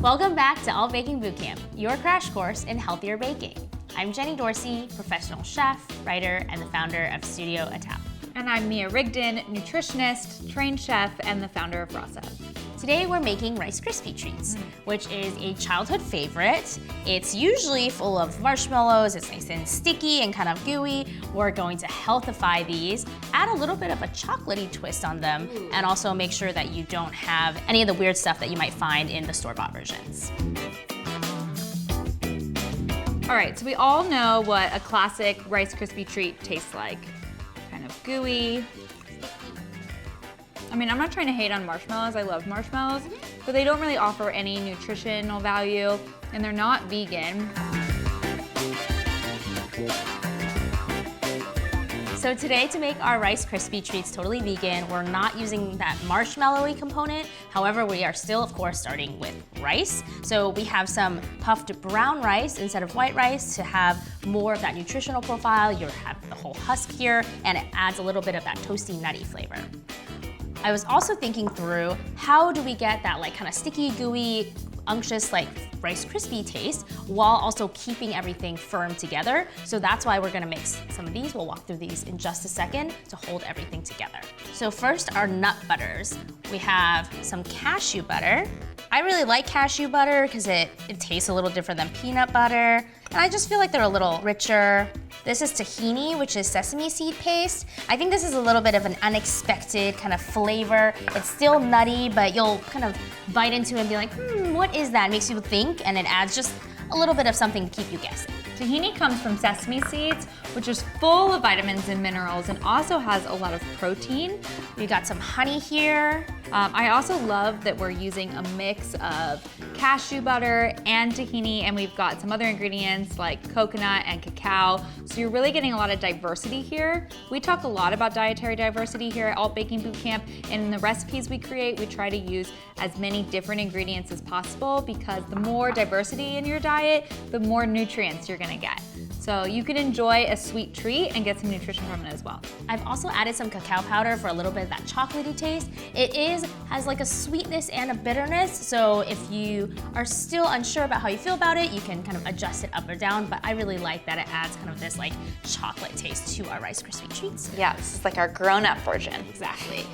Welcome back to Alt-Baking Bootcamp, your crash course in healthier baking. I'm Jenny Dorsey, professional chef, writer, and the founder of Studio Ital. And I'm Mia Rigdon, nutritionist, trained chef, and the founder of Rasa. Today we're making Rice Krispie treats, which is a childhood favorite. It's usually full of marshmallows, it's nice and sticky and kind of gooey. We're going to healthify these, add a little bit of a chocolatey twist on them, and also make sure that you don't have any of the weird stuff that you might find in the store-bought versions. All right, so we all know what a classic Rice Krispie treat tastes like. Kind of gooey. I mean, I'm not trying to hate on marshmallows, I love marshmallows, but they don't really offer any nutritional value, and they're not vegan. So today, to make our Rice Krispie treats totally vegan, we're not using that marshmallowy component. However, we are still, of course, starting with rice. So we have some puffed brown rice instead of white rice to have more of that nutritional profile. You have the whole husk here, and it adds a little bit of that toasty, nutty flavor. I was also thinking through, how do we get that like kind of sticky, gooey, unctuous like Rice Krispie taste while also keeping everything firm together? So that's why we're gonna mix some of these. We'll walk through these in just a second to hold everything together. So first, our nut butters. We have some cashew butter. I really like cashew butter because it tastes a little different than peanut butter. And I just feel like they're a little richer. This is tahini, which is sesame seed paste. I think this is a little bit of an unexpected kind of flavor. It's still nutty, but you'll kind of bite into it and be like, what is that? It makes you think, and it adds just a little bit of something to keep you guessing. Tahini comes from sesame seeds, which is full of vitamins and minerals and also has a lot of protein. We got some honey here. I also love that we're using a mix of cashew butter and tahini, and we've got some other ingredients like coconut and cacao. So you're really getting a lot of diversity here. We talk a lot about dietary diversity here at Alt-Baking Bootcamp, and in the recipes we create, we try to use as many different ingredients as possible because the more diversity in your diet, the more nutrients you're gonna get. So you can enjoy a sweet treat and get some nutrition from it as well. I've also added some cacao powder for a little bit of that chocolatey taste. It has like a sweetness and a bitterness, so if you are still unsure about how you feel about it, you can kind of adjust it up or down, but I really like that it adds kind of this like chocolate taste to our Rice Krispie treats. Yeah, this is like our grown-up version. Exactly.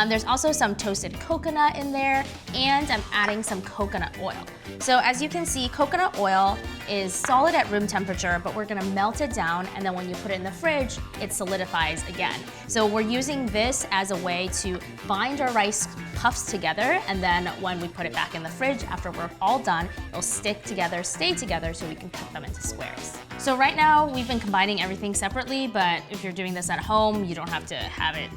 There's also some toasted coconut in there, and I'm adding some coconut oil. So as you can see, coconut oil is solid at room temperature, but we're gonna melt it down, and then when you put it in the fridge, it solidifies again. So we're using this as a way to bind our rice puffs together, and then when we put it back in the fridge, after we're all done, it'll stick together, stay together, so we can cut them into squares. So right now, we've been combining everything separately, but if you're doing this at home, you don't have to have it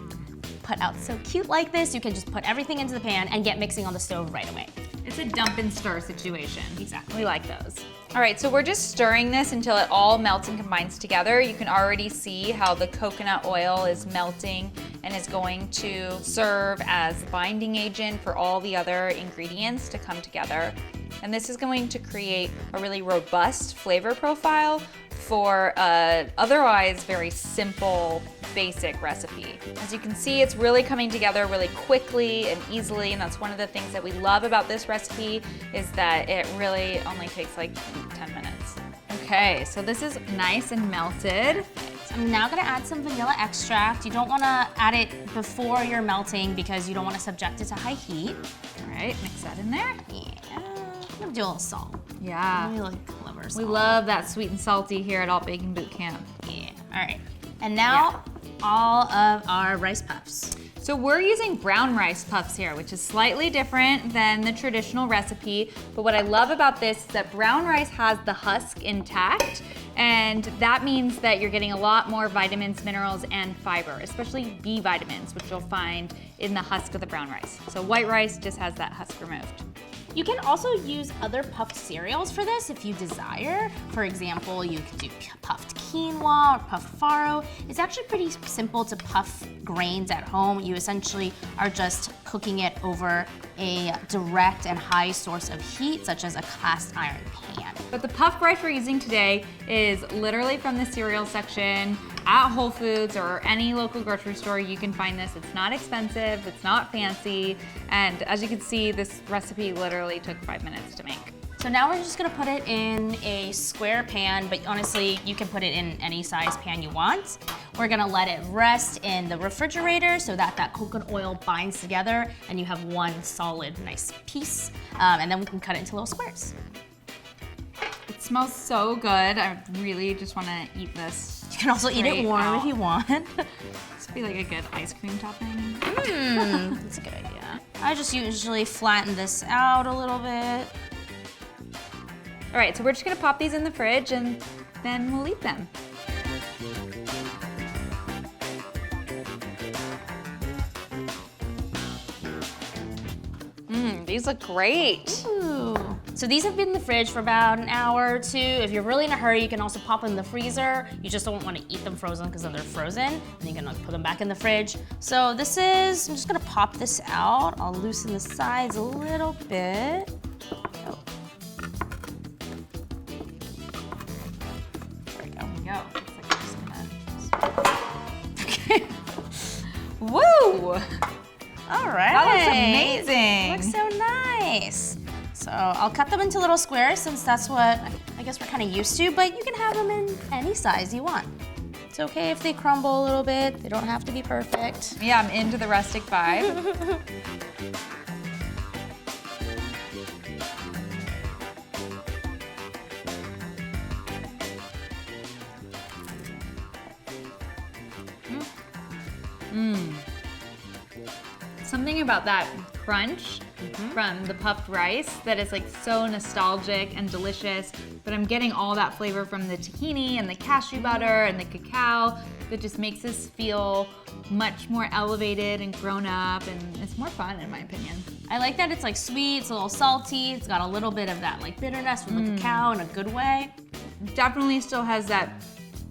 put out so cute like this. You can just put everything into the pan and get mixing on the stove right away. It's a dump and stir situation. Exactly. We like those. All right, so we're just stirring this until it all melts and combines together. You can already see how the coconut oil is melting and is going to serve as the binding agent for all the other ingredients to come together. And this is going to create a really robust flavor profile for an otherwise very simple, basic recipe. As you can see, it's really coming together really quickly and easily, and that's one of the things that we love about this recipe is that it really only takes like 10 minutes. Okay, so this is nice and melted. I'm now gonna add some vanilla extract. You don't wanna add it before you're melting because you don't wanna subject it to high heat. All right, mix that in there. Yeah, I'm gonna do a little salt. Yeah. Maybe like clever salt. We love that sweet and salty here at Alt-Baking Bootcamp. Yeah, all right. And now, all of our rice puffs. So we're using brown rice puffs here, which is slightly different than the traditional recipe. But what I love about this is that brown rice has the husk intact, and that means that you're getting a lot more vitamins, minerals, and fiber, especially B vitamins, which you'll find in the husk of the brown rice. So white rice just has that husk removed. You can also use other puffed cereals for this if you desire. For example, you could do puffed quinoa or puffed farro. It's actually pretty simple to puff grains at home. You essentially are just cooking it over a direct and high source of heat, such as a cast iron pan. But the puffed rice we're using today is literally from the cereal section at Whole Foods or any local grocery store, you can find this. It's not expensive, it's not fancy, and as you can see, this recipe literally took 5 minutes to make. So now we're just gonna put it in a square pan, but honestly, you can put it in any size pan you want. We're gonna let it rest in the refrigerator so that that coconut oil binds together and you have one solid, nice piece. And then we can cut it into little squares. It smells so good. I really just wanna eat this. You can also eat it warm if you want. This would be like a good ice cream topping. That's a good idea. I just usually flatten this out a little bit. All right, so we're just gonna pop these in the fridge and then we'll eat them. These look great. Ooh. So these have been in the fridge for about an hour or two. If you're really in a hurry, you can also pop them in the freezer. You just don't want to eat them frozen because then they're frozen. And you can put them back in the fridge. So I'm just gonna pop this out. I'll loosen the sides a little bit. Oh. There we go. There we go. Looks like we're just gonna... Okay. Woo! All right. That looks amazing. Looks so nice. So I'll cut them into little squares since that's what I guess we're kind of used to, but you can have them in any size you want. It's okay if they crumble a little bit. They don't have to be perfect. Yeah, I'm into the rustic vibe. Something about that crunch from the puffed rice that is like so nostalgic and delicious, but I'm getting all that flavor from the tahini and the cashew butter and the cacao that just makes this feel much more elevated and grown up, and it's more fun in my opinion. I like that it's like sweet, it's a little salty, it's got a little bit of that like bitterness from the cacao in a good way. Definitely still has that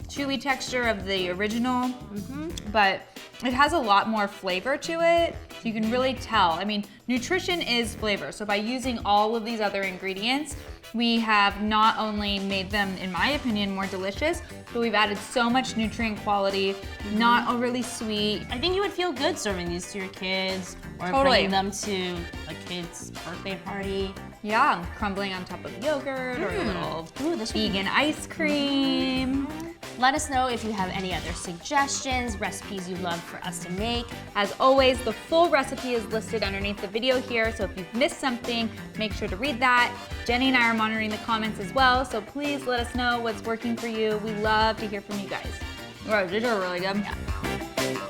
chewy texture of the original, but it has a lot more flavor to it, so you can really tell. I mean, nutrition is flavor, so by using all of these other ingredients, we have not only made them, in my opinion, more delicious, but we've added so much nutrient quality, not overly sweet. I think you would feel good serving these to your kids or Totally. bringing them to a kid's birthday party. Yeah, crumbling on top of yogurt or a little vegan ice cream. Let us know if you have any other suggestions, recipes you'd love for us to make. As always, the full recipe is listed underneath the video here, so if you've missed something, make sure to read that. Jenny and I are monitoring the comments as well, so please let us know what's working for you. We love to hear from you guys. All right, these are really good. Yeah.